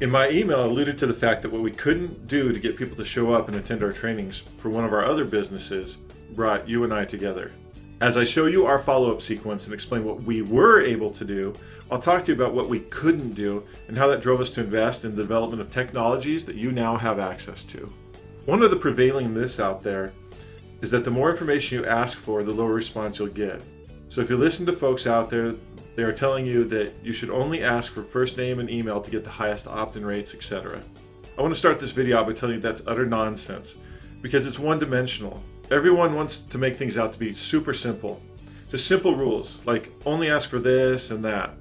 In my email, I alluded to the fact that what we couldn't do to get people to show up and attend our trainings for one of our other businesses brought you and I together. As I show you our follow-up sequence and explain what we were able to do, I'll talk to you about what we couldn't do and how that drove us to invest in the development of technologies that you now have access to. One of the prevailing myths out there is that the more information you ask for, the lower response you'll get. So if you listen to folks out there, they are telling you that you should only ask for first name and email to get the highest opt-in rates, etc. I want to start this video out by telling you that's utter nonsense because it's one-dimensional. Everyone wants to make things out to be super simple. Just simple rules, like only ask for this and that.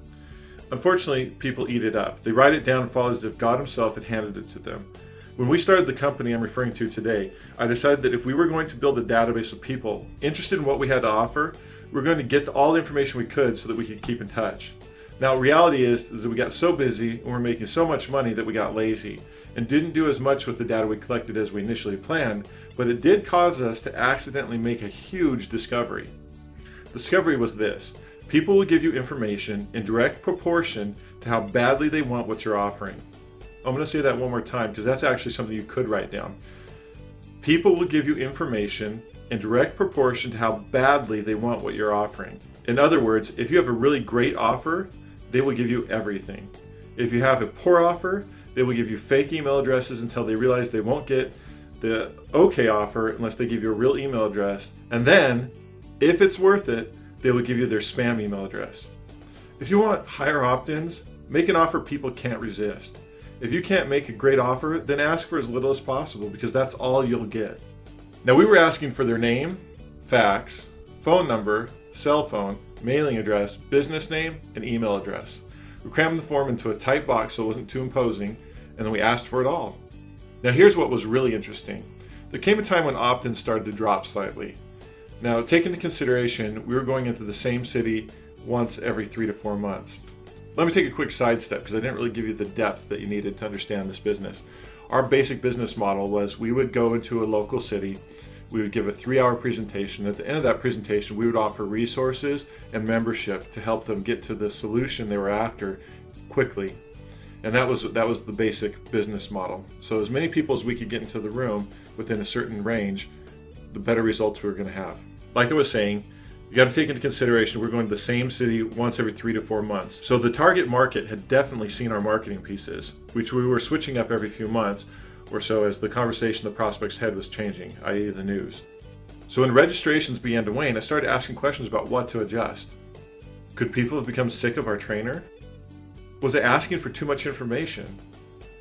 Unfortunately, people eat it up. They write it down and follow as if God himself had handed it to them. When we started the company I'm referring to today, I decided that if we were going to build a database of people interested in what we had to offer, we were going to get all the information we could so that we could keep in touch. Now, reality is that we got so busy and we're making so much money that we got lazy and didn't do as much with the data we collected as we initially planned, but it did cause us to accidentally make a huge discovery. The discovery was this: people will give you information in direct proportion to how badly they want what you're offering. I'm going to say that one more time because that's actually something you could write down. People will give you information in direct proportion to how badly they want what you're offering. In other words, if you have a really great offer, they will give you everything. If you have a poor offer, they will give you fake email addresses until they realize they won't get the okay offer unless they give you a real email address. And then, if it's worth it, they will give you their spam email address. If you want higher opt-ins, make an offer people can't resist. If you can't make a great offer, then ask for as little as possible because that's all you'll get. Now, we were asking for their name, fax, phone number, cell phone, mailing address, business name, and email address. We crammed the form into a tight box so it wasn't too imposing, and then we asked for it all. Now, here's what was really interesting. There came a time when opt-ins started to drop slightly. Now, take into consideration, we were going into the same city once every 3 to 4 months. Let me take a quick sidestep because I didn't really give you the depth that you needed to understand this business. Our basic business model was we would go into a local city, we would give a 3-hour presentation. At the end of that presentation, we would offer resources and membership to help them get to the solution they were after quickly. And that was the basic business model. So as many people as we could get into the room within a certain range, the better results we were going to have. Like I was saying, you got to take into consideration we're going to the same city once every 3 to 4 months. So the target market had definitely seen our marketing pieces, which we were switching up every few months or so as the conversation the prospect's head was changing, i.e. the news. So when registrations began to wane, I started asking questions about what to adjust. Could people have become sick of our trainer? Was I asking for too much information?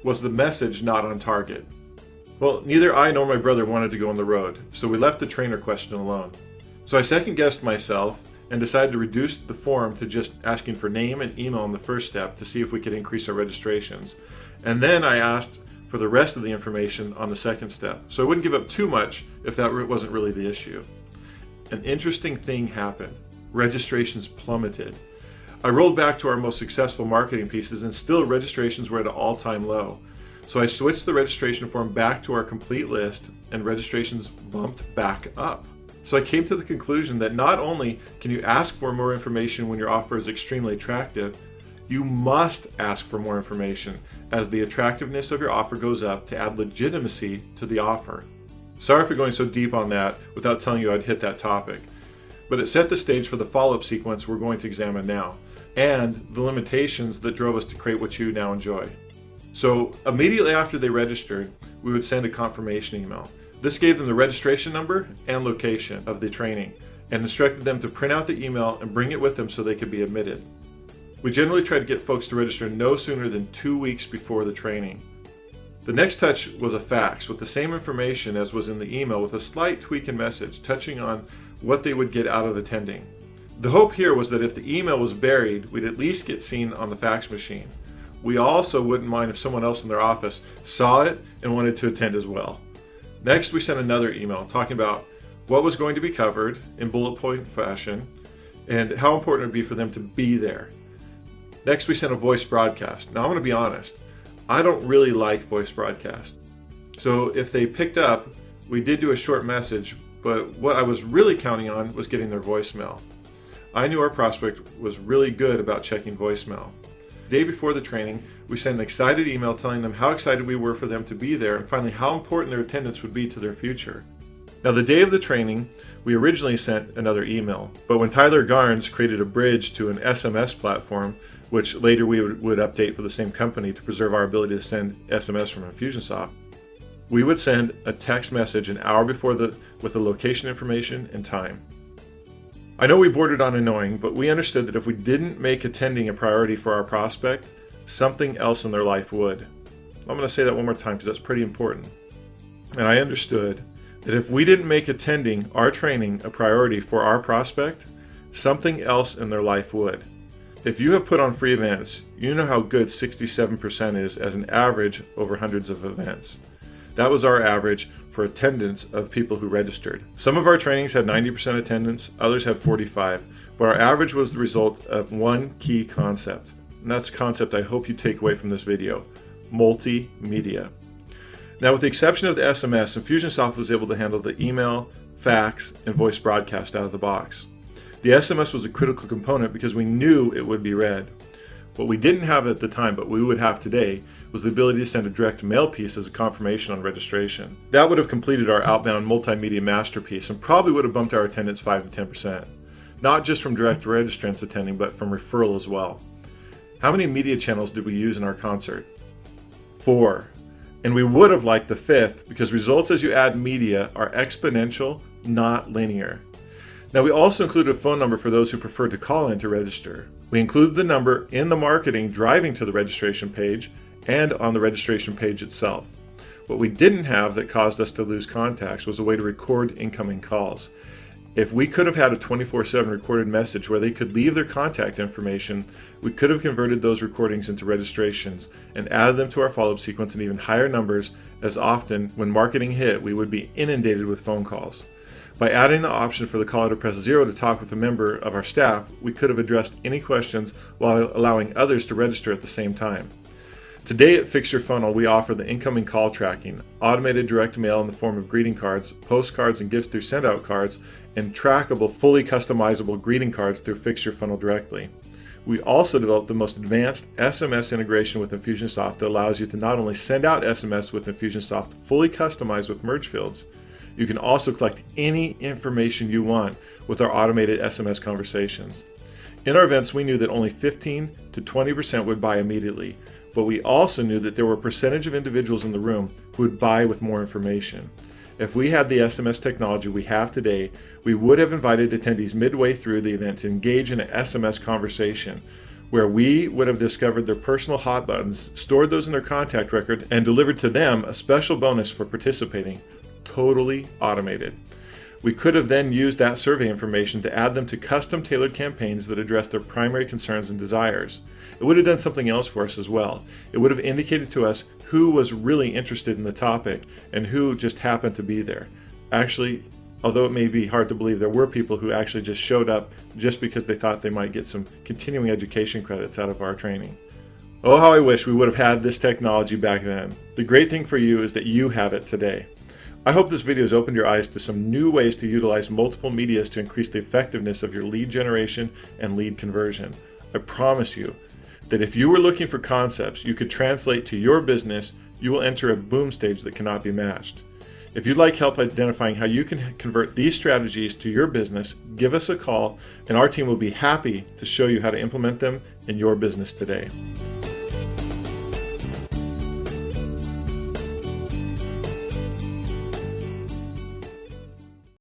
Was the message not on target? Well, neither I nor my brother wanted to go on the road, so we left the trainer question alone. So I second-guessed myself and decided to reduce the form to just asking for name and email in the first step to see if we could increase our registrations. And then I asked for the rest of the information on the second step, so I wouldn't give up too much if that wasn't really the issue. An interesting thing happened. Registrations plummeted. I rolled back to our most successful marketing pieces and still registrations were at an all-time low. So I switched the registration form back to our complete list and registrations bumped back up. So I came to the conclusion that not only can you ask for more information when your offer is extremely attractive, you must ask for more information as the attractiveness of your offer goes up to add legitimacy to the offer. Sorry for going so deep on that without telling you I'd hit that topic, but it set the stage for the follow-up sequence we're going to examine now and the limitations that drove us to create what you now enjoy. So immediately after they registered, we would send a confirmation email. This gave them the registration number and location of the training and instructed them to print out the email and bring it with them so they could be admitted. We generally try to get folks to register no sooner than 2 weeks before the training. The next touch was a fax with the same information as was in the email with a slight tweak in message touching on what they would get out of attending. The hope here was that if the email was buried, we'd at least get seen on the fax machine. We also wouldn't mind if someone else in their office saw it and wanted to attend as well. Next, we sent another email talking about what was going to be covered in bullet point fashion and how important it would be for them to be there. Next, we sent a voice broadcast. Now, I'm going to be honest. I don't really like voice broadcast. So if they picked up, we did do a short message, but what I was really counting on was getting their voicemail. I knew our prospect was really good about checking voicemail. The day before the training, we sent an excited email telling them how excited we were for them to be there and finally how important their attendance would be to their future. Now, the day of the training, we originally sent another email, but when Tyler Garnes created a bridge to an SMS platform, which later we would update for the same company to preserve our ability to send SMS from Infusionsoft, we would send a text message an hour before with the location information and time. I know we bordered on annoying, but we understood that if we didn't make attending a priority for our prospect, something else in their life would. I'm going to say that one more time because that's pretty important. And I understood that if we didn't make attending our training a priority for our prospect, something else in their life would. If you have put on free events, you know how good 67% is as an average over hundreds of events. That was our average for attendance of people who registered. Some of our trainings had 90% attendance, others had 45%, but our average was the result of one key concept. And that's a concept I hope you take away from this video: multimedia. Now, with the exception of the SMS, Infusionsoft was able to handle the email, fax, and voice broadcast out of the box. The SMS was a critical component because we knew it would be read. What we didn't have at the time, but we would have today, was the ability to send a direct mail piece as a confirmation on registration. That would have completed our outbound multimedia masterpiece and probably would have bumped our attendance 5 to 10%. Not just from direct registrants attending, but from referral as well. How many media channels did we use in our concert? 4. And we would have liked the 5th because results as you add media are exponential, not linear. Now, we also included a phone number for those who preferred to call in to register. We included the number in the marketing driving to the registration page and on the registration page itself. What we didn't have that caused us to lose contacts was a way to record incoming calls. If we could have had a 24/7 recorded message where they could leave their contact information, we could have converted those recordings into registrations and added them to our follow-up sequence in even higher numbers, as often when marketing hit, we would be inundated with phone calls. By adding the option for the caller to press 0 to talk with a member of our staff, we could have addressed any questions while allowing others to register at the same time. Today at Fix Your Funnel, we offer the incoming call tracking, automated direct mail in the form of greeting cards, postcards and gifts through send-out cards, and trackable, fully customizable greeting cards through Fix Your Funnel directly. We also developed the most advanced SMS integration with Infusionsoft that allows you to not only send out SMS with Infusionsoft fully customized with merge fields, you can also collect any information you want with our automated SMS conversations. In our events, we knew that only 15 to 20% would buy immediately, but we also knew that there were a percentage of individuals in the room who would buy with more information. If we had the SMS technology we have today, we would have invited attendees midway through the event to engage in an SMS conversation where we would have discovered their personal hot buttons, stored those in their contact record, and delivered to them a special bonus for participating, totally automated. We could have then used that survey information to add them to custom-tailored campaigns that address their primary concerns and desires. It would have done something else for us as well. It would have indicated to us who was really interested in the topic and who just happened to be there. Actually, although it may be hard to believe, there were people who actually just showed up just because they thought they might get some continuing education credits out of our training. Oh, how I wish we would have had this technology back then. The great thing for you is that you have it today. I hope this video has opened your eyes to some new ways to utilize multiple medias to increase the effectiveness of your lead generation and lead conversion. I promise you that if you were looking for concepts you could translate to your business, you will enter a boom stage that cannot be matched. If you'd like help identifying how you can convert these strategies to your business, give us a call and our team will be happy to show you how to implement them in your business today.